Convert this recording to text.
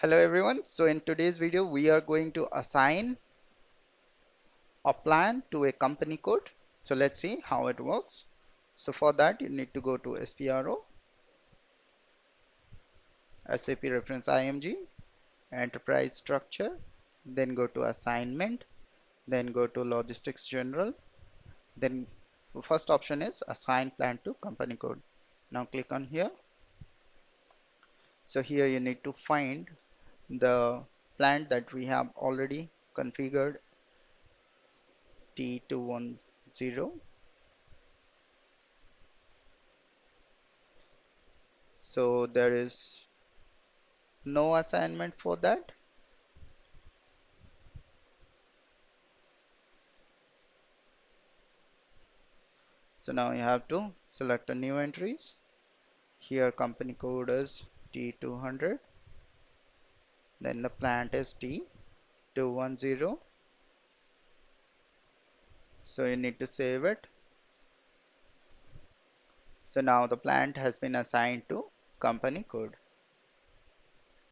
Hello everyone. So in today's video, we are going to assign a plan to a company code. So let's see how it works. So for that, you need to go to SPRO, SAP reference IMG, enterprise structure, then go to assignment, then go to logistics general. Then the first option is assign plan to company code. Now click on here. So here you need to find the plan that we have already configured T210. So there is no assignment for that. So now you have to select a new entries. Here company code is T200. Then the plant is T210. So you need to save it. So now the plant has been assigned to company code.